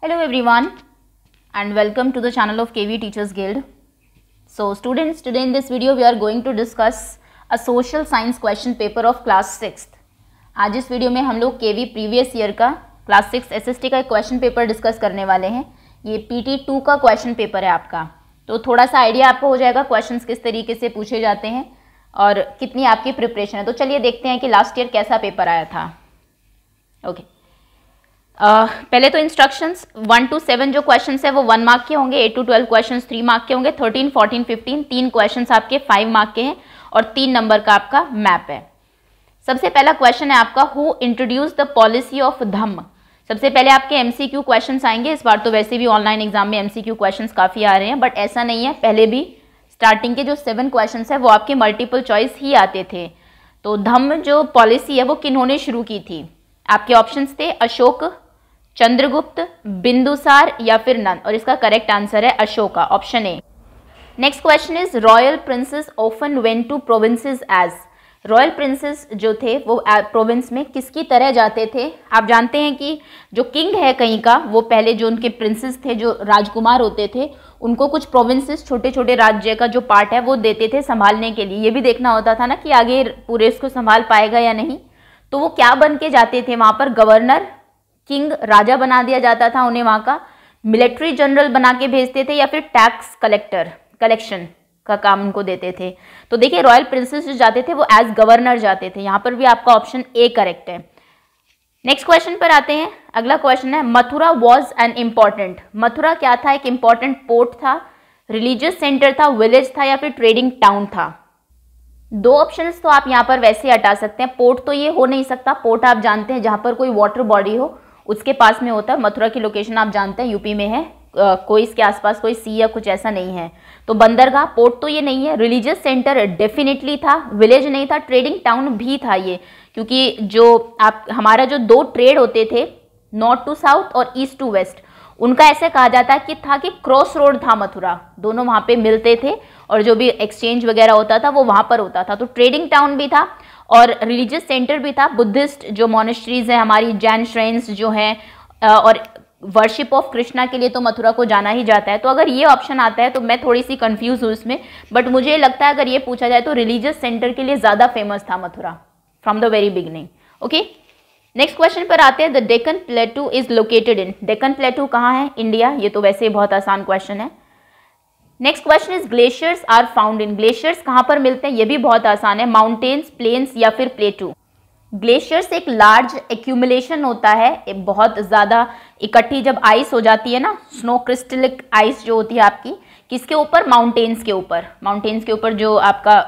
Hello everyone and welcome to the channel of KV Teachers Guild. So students, today in this video we are going to discuss a social science question paper of class 6th. आज इस video में हम लोग KV previous year का class 6 SST का एक question paper discuss करने वाले हैं. ये PT 2 का क्वेश्चन पेपर है आपका, तो थोड़ा सा आइडिया आपको हो जाएगा क्वेश्चंस किस तरीके से पूछे जाते हैं और कितनी आपकी प्रिपरेशन है. तो चलिए देखते हैं कि लास्ट ईयर कैसा पेपर आया था. ओके पहले तो इंस्ट्रक्शंस 1 to 7 जो क्वेश्चंस है वो 1 मार्क के होंगे, 8 to 12 क्वेश्चंस 3 मार्क के होंगे, 13, 14, 15 तीन क्वेश्चंस आपके 5 मार्क के हैं और 3 नंबर का आपका मैप है. सबसे पहला क्वेश्चन है आपका, who introduced the policy of Dhamma. सबसे पहले आपके MCQ क्वेश्चंस आएंगे. इस बार तो वैसे भी ऑनलाइन एग्जाम में MCQ क्वेश्चंस काफ़ी आ रहे हैं, बट ऐसा नहीं है, पहले भी स्टार्टिंग के जो 7 क्वेश्चंस है वो आपके मल्टीपल चॉइस ही आते थे. तो धम्म जो पॉलिसी है वो किन्होंने शुरू की थी. आपके ऑप्शंस थे अशोक, चंद्रगुप्त, बिंदुसार या फिर नन, और इसका करेक्ट आंसर है Ashoka, option A. Next question is royal princes often went to provinces as. Royal princes जो थे वो प्रोविंस में किसकी तरह जाते थे. आप जानते हैं कि जो किंग है कहीं का, वो पहले जो उनके प्रिंसेस थे, जो राजकुमार होते थे, उनको कुछ प्रोविंसेस, छोटे छोटे राज्य का जो पार्ट है वो देते थे संभालने के लिए. ये भी देखना होता था ना कि आगे पूरे इसको संभाल पाएगा या नहीं. तो वो क्या बन के जाते थे वहाँ पर, गवर्नर, किंग, राजा बना दिया जाता था उन्हें वहाँ का, मिलिट्री जनरल बना के भेजते थे, या फिर टैक्स कलेक्शन का काम उनको देते थे. तो देखिए रॉयल प्रिंसेस जो जाते थे वो एज गवर्नर जाते थे. यहाँ पर भी आपका ऑप्शन ए करेक्ट है. नेक्स्ट क्वेश्चन पर आते हैं. अगला क्वेश्चन है, Mathura was an important. Mathura क्या था, एक इम्पॉर्टेंट पोर्ट था, रिलीजियस सेंटर था, विलेज था, या फिर ट्रेडिंग टाउन था. 2 ऑप्शंस तो आप यहाँ पर वैसे हटा सकते हैं. पोर्ट तो ये हो नहीं सकता. पोर्ट आप जानते हैं जहाँ पर कोई वाटर बॉडी हो उसके पास में होता है. मथुरा की लोकेशन आप जानते हैं यूपी में है, कोई इसके आसपास कोई सी या कुछ ऐसा नहीं है. तो बंदरगाह, पोर्ट तो ये नहीं है. रिलीजियस सेंटर डेफिनेटली था, विलेज नहीं था, ट्रेडिंग टाउन भी था ये, क्योंकि जो आप हमारा जो 2 ट्रेड होते थे, नॉर्थ टू साउथ और ईस्ट टू वेस्ट, उनका ऐसे कहा जाता है कि था कि क्रॉस रोड था मथुरा, दोनों वहाँ पे मिलते थे और जो भी एक्सचेंज वगैरह होता था वो वहाँ पर होता था. तो ट्रेडिंग टाउन भी था और रिलीजियस सेंटर भी था. बुद्धिस्ट जो मोनेस्ट्रीज है हमारी, जैन श्रेन्स जो हैं, और वर्शिप ऑफ कृष्णा के लिए तो मथुरा को जाना ही जाता है. तो अगर ये ऑप्शन आता है तो मैं थोड़ी सी कंफ्यूज हूँ इसमें, बट मुझे लगता है अगर ये पूछा जाए तो रिलीजियस सेंटर के लिए ज़्यादा फेमस था Mathura from the very beginning. Okay, next question पर आते हैं. The Deccan प्लेटू is located in. Deccan प्लेटू कहाँ है, इंडिया. ये तो वैसे बहुत आसान क्वेश्चन है. Next question is glaciers are found in. Glaciers कहाँ पर मिलते हैं, ये भी बहुत आसान है. माउंटेन्स, प्लेन्स या फिर प्लेटू. ग्लेशियर्स एक लार्ज एक्यूमुलेशन होता है, बहुत ज़्यादा इकट्ठी जब आइस हो जाती है ना, स्नो क्रिस्टलिक आइस जो होती है आपकी, किसके ऊपर, माउंटेन्स के ऊपर. माउंटेन्स के ऊपर जो आपका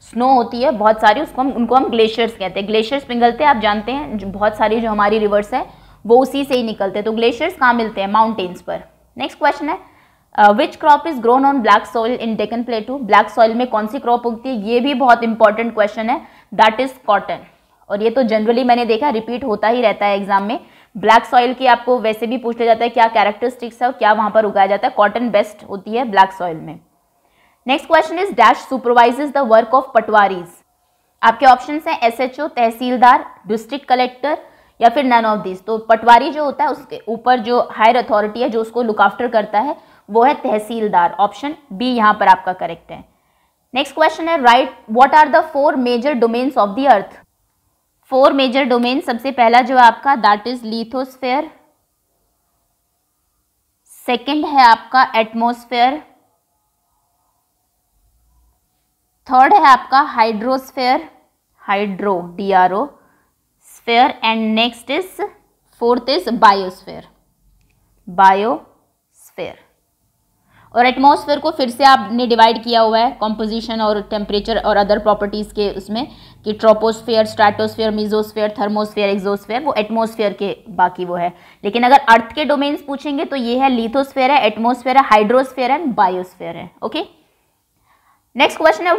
स्नो होती है बहुत सारी, उनको हम ग्लेशियर्स कहते हैं. ग्लेशियर्स पिघलते हैं, आप जानते हैं जो बहुत सारी जो हमारी रिवर्स है वो उसी से ही निकलते हैं. तो ग्लेशियर्स कहाँ मिलते हैं, माउंटेन्स पर. नेक्स्ट क्वेश्चन है, which crop is grown on black soil in Deccan प्लेटू. Black soil में कौन सी क्रॉप उगती है, ये भी बहुत इंपॉर्टेंट क्वेश्चन है. That is cotton. और ये तो जनरली मैंने देखा रिपीट होता ही रहता है एग्जाम में. ब्लैक सॉइल की आपको वैसे भी पूछा जाता है क्या कैरेक्टरिस्टिक्स है और क्या वहां पर उगाया जाता है. कॉटन बेस्ट होती है ब्लैक सॉइल में. Next question is, dash supervises the work of patwaris. आपके ऑप्शन हैं SHO, तहसीलदार, डिस्ट्रिक्ट कलेक्टर या फिर नन ऑफ दिस. तो पटवारी जो होता है उसके ऊपर जो हायर अथॉरिटी है जो उसको लुक आफ्टर करता है वो है तहसीलदार. ऑप्शन बी यहाँ पर आपका करेक्ट है. नेक्स्ट क्वेश्चन है, right what are the 4 major domains of the earth. 4 major domain. सबसे पहला जो आपका दैट इज लिथोस्फेयर, सेकंड है आपका एटमॉस्फेयर, थर्ड है आपका hydrosphere, hydro DRO sphere, and next is fourth is biosphere, biosphere. और एटमॉस्फेयर को फिर से आपने डिवाइड किया हुआ है कॉम्पोजिशन और टेम्परेचर और अदर प्रॉपर्टीज के उसमें, कि troposphere, stratosphere, mesosphere, thermosphere, exosphere, वो एटमॉस्फेयर के बाकी वो है. लेकिन अगर अर्थ के डोमेन्स पूछेंगे तो ये है लिथोस्फेयर है, एटमॉस्फेयर है, हाइड्रोस्फेयर एंड बायोस्फेयर है. ओके, नेक्स्ट क्वेश्चन है,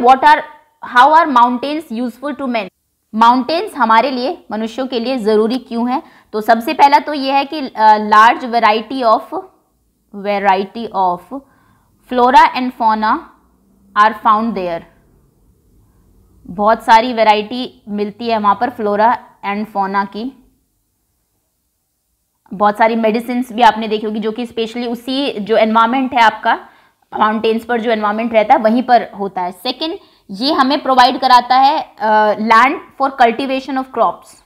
how are mountains useful to man. Mountains हमारे लिए, मनुष्यों के लिए ज़रूरी क्यों है. तो सबसे पहला तो ये है कि large variety of flora and fauna are found there. बहुत सारी वैरायटी मिलती है वहाँ पर फ्लोरा एंड फौना की. बहुत सारी मेडिसिन भी आपने देखी होगी जो कि स्पेशली उसी जो एनवायरमेंट है आपका माउंटेन्स पर जो एनवायरमेंट रहता है वहीं पर होता है। सेकंड, ये हमें प्रोवाइड कराता है land for cultivation of crops.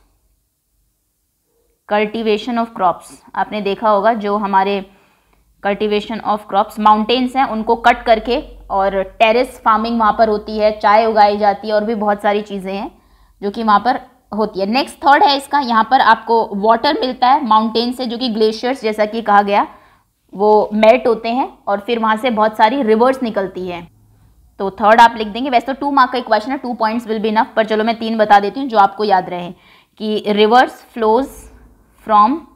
Cultivation of crops आपने देखा होगा, जो हमारे कल्टीवेशन ऑफ क्रॉप्स माउंटेन्स हैं उनको कट करके, और टेरेस फार्मिंग वहाँ पर होती है, चाय उगाई जाती है और भी बहुत सारी चीज़ें हैं जो कि वहाँ पर होती है। नेक्स्ट थर्ड है इसका, यहाँ पर आपको वाटर मिलता है माउंटेन से, जो कि ग्लेशियर्स जैसा कि कहा गया वो मेल्ट होते हैं और फिर वहाँ से बहुत सारी रिवर्स निकलती है। तो थर्ड आप लिख देंगे। वैसे तो 2 मार्क का इक्वेशन है, 2 पॉइंट्स विल बी इनफ, पर चलो मैं 3 बता देती हूँ जो आपको याद रहे कि reverse flows from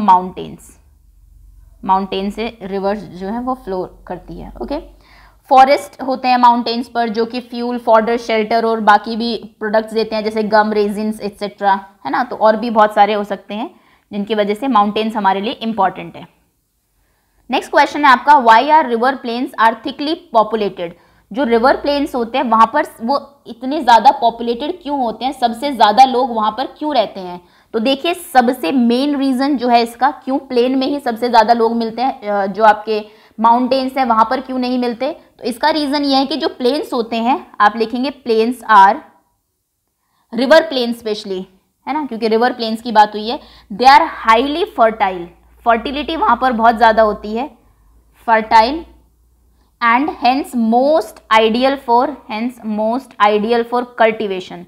mountains, mountain से रिवर्स जो है वो फ्लो करती है। ओके, फॉरेस्ट होते हैं माउंटेन्स पर जो कि फ्यूल, फॉडर, शेल्टर और बाकी भी प्रोडक्ट्स देते हैं जैसे गम, रेजिन्स एक्सेट्रा, है ना। तो और भी बहुत सारे हो सकते हैं जिनकी वजह से माउंटेन्स हमारे लिए इंपॉर्टेंट है। नेक्स्ट क्वेश्चन है आपका, why are river plains are thickly populated. जो रिवर प्लेन्स होते हैं वहां पर वो इतने ज़्यादा पॉपुलेटेड क्यों होते हैं, सबसे ज़्यादा लोग वहां पर क्यों रहते हैं। तो देखिए, सबसे मेन रीज़न जो है इसका, क्यों प्लेन में ही सबसे ज़्यादा लोग मिलते हैं, जो आपके माउंटेन्स हैं वहां पर क्यों नहीं मिलते। तो इसका रीज़न ये है कि जो प्लेन्स होते हैं, आप लिखेंगे plains are, river plains specially, है ना, क्योंकि रिवर प्लेन्स की बात हुई है, they are highly fertile, fertility वहां पर बहुत ज़्यादा होती है, fertile, and hence most ideal for cultivation.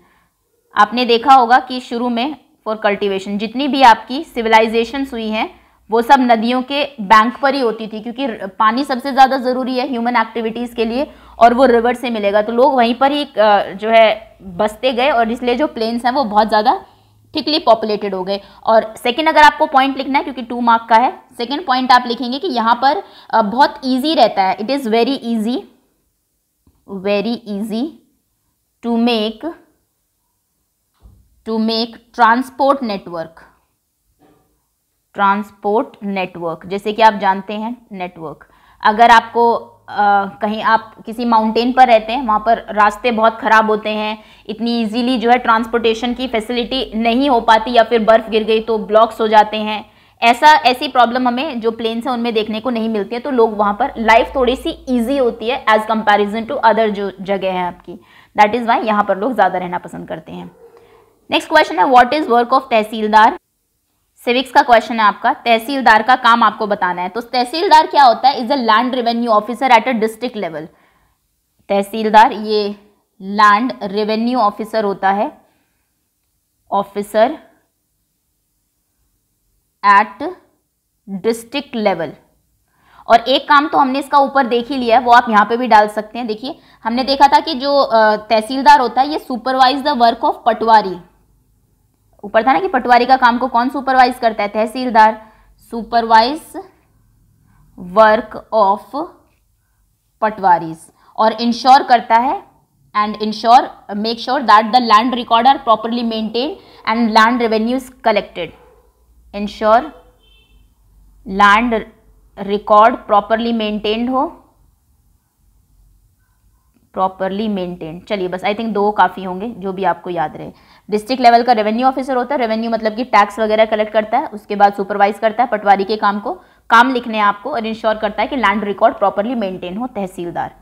आपने देखा होगा कि शुरू में फॉर कल्टीवेशन जितनी भी आपकी सिविलाइजेशंस हुई हैं वो सब नदियों के बैंक पर ही होती थी, क्योंकि पानी सबसे ज़्यादा ज़रूरी है ह्यूमन एक्टिविटीज़ के लिए और वो रिवर से मिलेगा, तो लोग वहीं पर ही जो है बसते गए और इसलिए जो प्लेन्स हैं वो बहुत ज़्यादा थिकली पॉपुलेटेड हो गए। और सेकंड, अगर आपको पॉइंट लिखना है क्योंकि 2 मार्क का है, सेकंड पॉइंट आप लिखेंगे कि यहाँ पर बहुत ईजी रहता है, it is very easy to make transport network, जैसे कि आप जानते हैं नेटवर्क, अगर आपको कहीं आप किसी माउंटेन पर रहते हैं, वहाँ पर रास्ते बहुत ख़राब होते हैं, इतनी इजीली जो है ट्रांसपोर्टेशन की फैसिलिटी नहीं हो पाती, या फिर बर्फ़ गिर गई तो ब्लॉक्स हो जाते हैं, ऐसी प्रॉब्लम हमें जो प्लेन्स हैं उनमें देखने को नहीं मिलती है। तो लोग वहाँ पर लाइफ थोड़ी सी ईजी होती है एज कंपैरिजन टू अदर जो जगह है आपकी, दैट इज़ वाई यहाँ पर लोग ज़्यादा रहना पसंद करते हैं। नेक्स्ट क्वेश्चन है, what is work of tehsildar. Civics का क्वेश्चन है आपका, तहसीलदार का काम आपको बताना है। तो तहसीलदार क्या होता है, is a land revenue officer at a district level. तहसीलदार ये लैंड रेवेन्यू ऑफिसर होता है, ऑफिसर एट डिस्ट्रिक्ट लेवल। और एक काम तो हमने इसका ऊपर देख ही लिया है, वो आप यहाँ पे भी डाल सकते हैं। देखिए, हमने देखा था कि जो तहसीलदार होता है ये सुपरवाइज द वर्क ऑफ पटवारी, ऊपर था ना कि पटवारी का काम को कौन सुपरवाइज करता है, tehsildar, supervise work of patwaris, और इंश्योर करता है and ensure make sure that the land record are properly maintain and land revenue is collected. Ensure land record properly maintained हो, प्रॉपरली मेंटेन। चलिए बस आई थिंक 2 काफ़ी होंगे जो भी आपको याद रहे। डिस्ट्रिक्ट लेवल का रेवेन्यू ऑफिसर होता है, रेवेन्यू मतलब कि टैक्स वगैरह कलेक्ट करता है, उसके बाद सुपरवाइज करता है पटवारी के काम लिखने हैं आपको, और इंश्योर करता है कि लैंड रिकॉर्ड प्रॉपरली मेंटेन हो, तहसीलदार।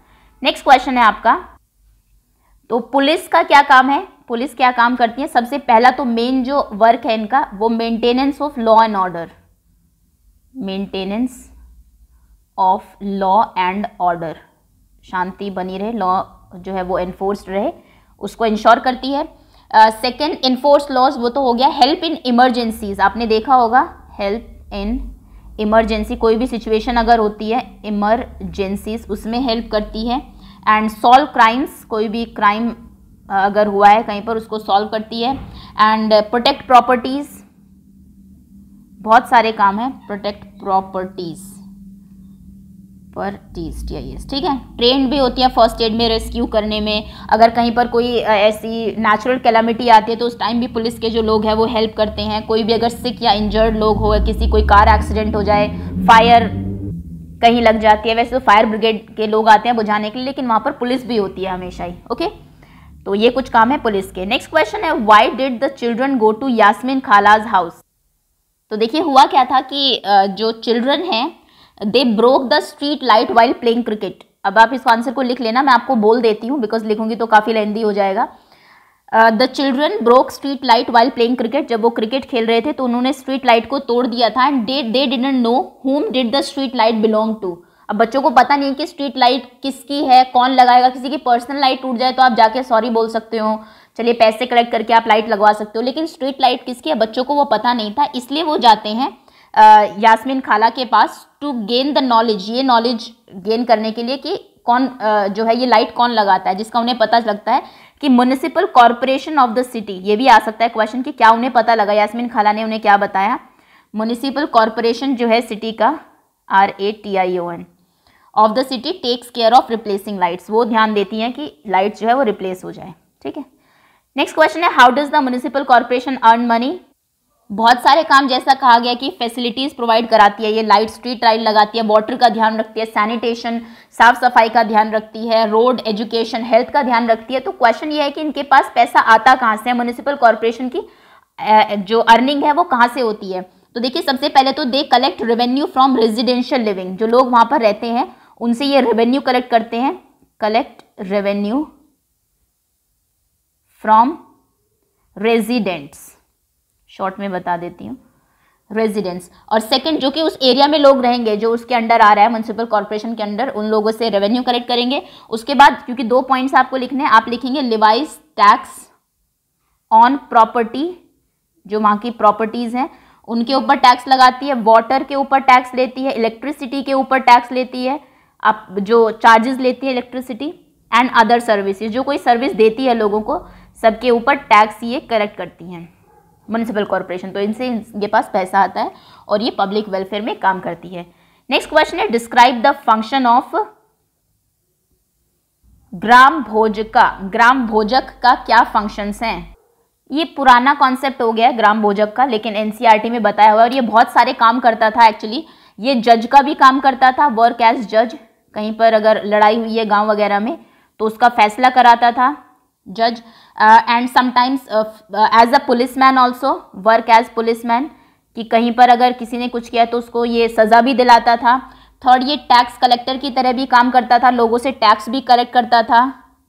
नेक्स्ट क्वेश्चन है आपका, तो पुलिस का क्या काम है, पुलिस क्या काम करती है। सबसे पहला तो मेन जो वर्क है इनका वो maintenance of law and order, maintenance of law and order, शांति बनी रहे, लॉ जो है वो एनफोर्स्ड रहे, उसको इंश्योर करती है। सेकेंड, इन्फोर्स लॉज, वो तो हो गया। हेल्प इन इमरजेंसीज, आपने देखा होगा, हेल्प इन इमरजेंसी, कोई भी सिचुएशन अगर होती है इमरजेंसीज उसमें हेल्प करती है। एंड सॉल्व क्राइम्स, कोई भी क्राइम अगर हुआ है कहीं पर उसको सॉल्व करती है। एंड प्रोटेक्ट प्रॉपर्टीज, बहुत सारे काम है, प्रोटेक्ट प्रॉपर्टीज, ठीक है। ट्रेंड भी होती है फर्स्ट एड में, रेस्क्यू करने में, अगर कहीं पर कोई ऐसी नेचुरल कैलामिटी आती है तो उस टाइम भी पुलिस के जो लोग हैं वो हेल्प करते हैं। कोई भी अगर सिक या इंजर्ड लोग हो, किसी कोई कार एक्सीडेंट हो जाए, फायर कहीं लग जाती है, वैसे तो फायर ब्रिगेड के लोग आते हैं बुझाने के लिए, लेकिन वहाँ पर पुलिस भी होती है हमेशा ही। ओके, तो ये कुछ काम है पुलिस के। नेक्स्ट क्वेश्चन है, why did the children go to Yasmeen Khala's house. तो देखिए हुआ क्या था कि जो चिल्ड्रन हैं they broke the street light while playing cricket. अब आप इस आंसर को लिख लेना, मैं आपको बोल देती हूँ बिकॉज लिखूंगी तो काफ़ी लेंदी हो जाएगा। The children broke street light while playing cricket. जब वो क्रिकेट खेल रहे थे तो उन्होंने स्ट्रीट लाइट को तोड़ दिया था and they didn't know whom did the street light belong to. अब बच्चों को पता नहीं कि स्ट्रीट लाइट किसकी है, कौन लगाएगा। किसी की पर्सनल लाइट टूट जाए तो आप जाके सॉरी बोल सकते हो, चलिए पैसे कलेक्ट करके आप लाइट लगवा सकते हो, लेकिन स्ट्रीट लाइट किसकी है बच्चों को वो पता नहीं था। इसलिए वो जाते हैं यास्मीन खाला के पास टू गेन द नॉलेज, ये नॉलेज गेन करने के लिए कि कौन जो है ये लाइट कौन लगाता है, जिसका उन्हें पता लगता है कि municipal corporation of the city. ये भी आ सकता है क्वेश्चन कि क्या उन्हें पता लगा, यास्मीन खाला ने उन्हें क्या बताया। म्युनिसिपल कॉर्पोरेशन जो है सिटी का RATION of the city takes care of replacing lights, वो ध्यान देती हैं कि लाइट जो है वो रिप्लेस हो जाए। ठीक है, नेक्स्ट क्वेश्चन है how does the municipal corporation earn money. बहुत सारे काम जैसा कहा गया कि फैसिलिटीज प्रोवाइड कराती है ये लाइट, स्ट्रीट लाइट लगाती है, वाटर का ध्यान रखती है, सैनिटेशन साफ सफाई का ध्यान रखती है, रोड एजुकेशन हेल्थ का ध्यान रखती है। तो क्वेश्चन ये है कि इनके पास पैसा आता कहाँ से है, म्युनिसिपल कॉर्पोरेशन की जो अर्निंग है वो कहाँ से होती है। तो देखिए सबसे पहले तो they collect revenue from residential living, जो लोग वहां पर रहते हैं उनसे ये रेवेन्यू कलेक्ट करते हैं, collect revenue from residents, short में बता देती हूँ रेजिडेंट्स। और सेकंड जो कि उस एरिया में लोग रहेंगे जो उसके अंडर आ रहा है म्युनिसिपल कॉर्पोरेशन के अंडर, उन लोगों से रेवेन्यू कलेक्ट करेंगे। उसके बाद क्योंकि 2 पॉइंट्स आपको लिखने हैं, आप लिखेंगे लिवाइज टैक्स ऑन प्रॉपर्टी, जो वहाँ की प्रॉपर्टीज हैं उनके ऊपर टैक्स लगाती है, वाटर के ऊपर टैक्स लेती है, इलेक्ट्रिसिटी के ऊपर टैक्स लेती है, आप जो चार्जेस लेती है इलेक्ट्रिसिटी एंड अदर सर्विसेज, जो कोई सर्विस देती है लोगों को सबके ऊपर टैक्स ये कलेक्ट करती हैं म्युनिसिपल कॉर्पोरेशन। तो इनसे इनके पास पैसा आता है और ये पब्लिक वेलफेयर में काम करती है। नेक्स्ट क्वेश्चन है describe the function of gram भोजका। ग्राम भोजक का क्या फंक्शंस हैं। ये पुराना कॉन्सेप्ट हो गया है ग्राम भोजक का, लेकिन NCERT में बताया हुआ है और ये बहुत सारे काम करता था। एक्चुअली ये जज का भी काम करता था, वर्क एज जज, कहीं पर अगर लड़ाई हुई है गांव वगैरह में तो उसका फैसला कराता था जज, and sometimes as a policeman also, work as policeman, कि कहीं पर अगर किसी ने कुछ किया तो उसको ये सज़ा भी दिलाता था। थर्ड ये टैक्स कलेक्टर की तरह भी काम करता था, लोगों से टैक्स भी कलेक्ट करता था,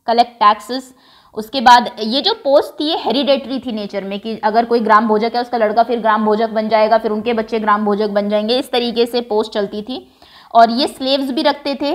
कलेक्ट टैक्सेस। उसके बाद ये जो पोस्ट थी ये हेरिडेटरी थी नेचर में, कि अगर कोई ग्राम भोजक है उसका लड़का फिर ग्राम भोजक बन जाएगा, फिर उनके बच्चे ग्राम भोजक बन जाएंगे, इस तरीके से पोस्ट चलती थी। और ये स्लेव्स भी रखते थे,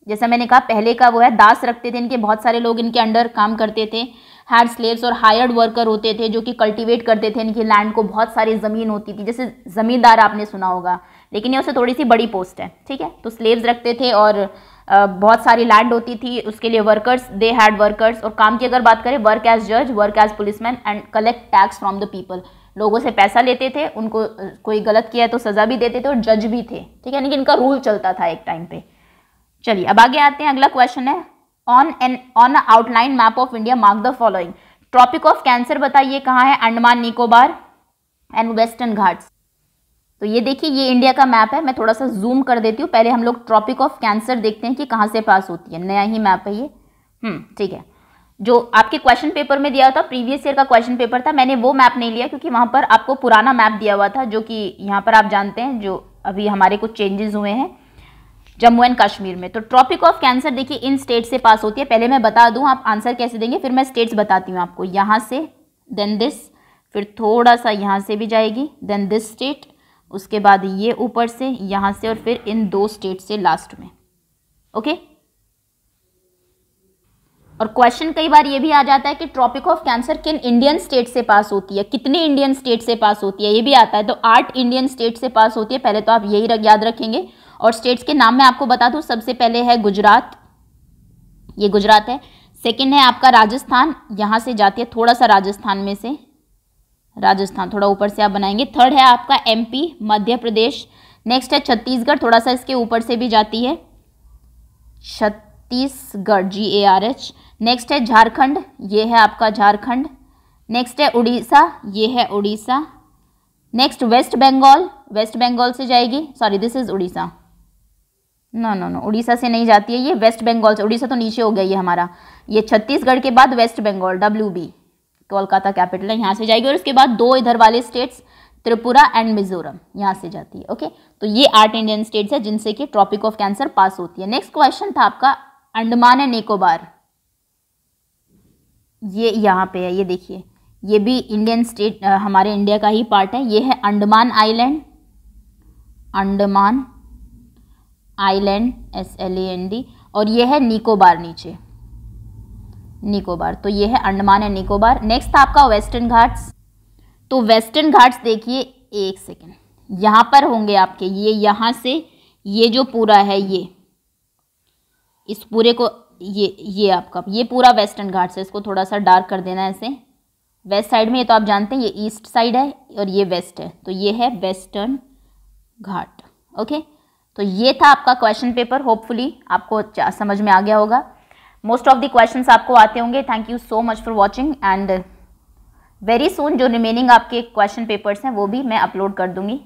जैसा मैंने कहा पहले का वो है दास रखते थे इनके, बहुत सारे लोग इनके अंडर काम करते थे, हैड स्लेव्स। और हायर्ड वर्कर होते थे जो कि कल्टीवेट करते थे इनकी लैंड को, बहुत सारी ज़मीन होती थी, जैसे ज़मींदार आपने सुना होगा, लेकिन ये उससे थोड़ी सी बड़ी पोस्ट है। ठीक है, तो स्लेव्स रखते थे और बहुत सारी लैंड होती थी, उसके लिए वर्कर्स, दे हैड वर्कर्स। और काम की अगर बात करें, वर्क एज जज, work as policeman and collect tax from the people, लोगों से पैसा लेते थे, उनको कोई गलत किया है तो सज़ा भी देते थे और जज भी थे। ठीक है, यानी कि इनका रूल चलता था एक टाइम पे। चलिए अब आगे आते हैं, अगला क्वेश्चन है on outline map of India mark the following. Tropic of cancer बताइए कहाँ है, अंडमान निकोबार एंड वेस्टर्न घाट्स। तो ये देखिए ये इंडिया का मैप है, मैं थोड़ा सा जूम कर देती हूँ। पहले हम लोग ट्रॉपिक ऑफ कैंसर देखते हैं कि कहाँ से पास होती है, नया ही मैप है ये। ठीक है, जो आपके क्वेश्चन पेपर में दिया था, प्रीवियस ईयर का क्वेश्चन पेपर था, मैंने वो मैप नहीं लिया क्योंकि वहाँ पर आपको पुराना मैप दिया हुआ था, जो कि यहाँ पर आप जानते हैं जो अभी हमारे कुछ चेंजेस हुए हैं जम्मू एंड कश्मीर में। तो ट्रॉपिक ऑफ कैंसर देखिए इन स्टेट से पास होती है। पहले मैं बता दूं आप आंसर कैसे देंगे, फिर मैं स्टेट्स बताती हूँ आपको। यहाँ से देन दिस, फिर थोड़ा सा यहाँ से भी जाएगी, देन दिस स्टेट, उसके बाद ये ऊपर से, यहाँ से, और फिर इन 2 स्टेट से लास्ट में। ओके, और क्वेश्चन कई बार ये भी आ जाता है कि ट्रॉपिक ऑफ कैंसर किन इंडियन स्टेट से पास होती है, कितने इंडियन स्टेट से पास होती है, ये भी आता है। तो 8 इंडियन स्टेट से पास होती है, पहले तो आप यही याद रखेंगे। और स्टेट्स के नाम मैं आपको बता दूं, सबसे पहले है गुजरात, ये गुजरात है। सेकंड है आपका राजस्थान, यहाँ से जाती है थोड़ा सा राजस्थान में से, राजस्थान थोड़ा ऊपर से आप बनाएंगे। थर्ड है आपका MP मध्य प्रदेश। नेक्स्ट है छत्तीसगढ़, थोड़ा सा इसके ऊपर से भी जाती है, छत्तीसगढ़ GARH। नेक्स्ट है झारखंड, ये है आपका झारखंड। नेक्स्ट है उड़ीसा, ये है Orissa. Next west Bengal, west Bengal से जाएगी, sorry this is Orissa, no Orissa से नहीं जाती है ये, वेस्ट बंगाल से, उड़ीसा तो नीचे हो गया ये हमारा। ये छत्तीसगढ़ के बाद west Bengal WB, Kolkata capital है, यहाँ से जाएगी। और उसके बाद 2 इधर वाले स्टेट्स त्रिपुरा एंड मिजोरम, यहाँ से जाती है। ओके, तो ये 8 इंडियन स्टेट्स है जिनसे कि ट्रॉपिक ऑफ कैंसर पास होती है। नेक्स्ट क्वेश्चन था आपका अंडमान एंड निकोबार, ये यहाँ पे है, ये देखिए, ये भी इंडियन स्टेट, हमारे इंडिया का ही पार्ट है। ये है Andaman island, Andaman island SLAND, और ये है निकोबार, नीचे निकोबार। तो ये है अंडमान एंड निकोबार। नेक्स्ट था आपका वेस्टर्न घाट्स। तो वेस्टर्न घाट्स देखिए, एक सेकेंड, यहाँ पर होंगे आपके, ये यहाँ से ये जो पूरा है, ये इस पूरे को, ये आपका ये पूरा वेस्टर्न घाट्स है। इसको थोड़ा सा डार्क कर देना है ऐसे, वेस्ट साइड में, ये तो आप जानते हैं ये ईस्ट साइड है और ये वेस्ट है, तो ये है वेस्टर्न घाट। ओके, तो ये था आपका क्वेश्चन पेपर। होपफुली आपको समझ में आ गया होगा। मोस्ट ऑफ द क्वेश्चंस आपको आते होंगे। Thank you so much for watching, and very soon जो रिमेनिंग आपके क्वेश्चन पेपर्स हैं वो भी मैं अपलोड कर दूंगी।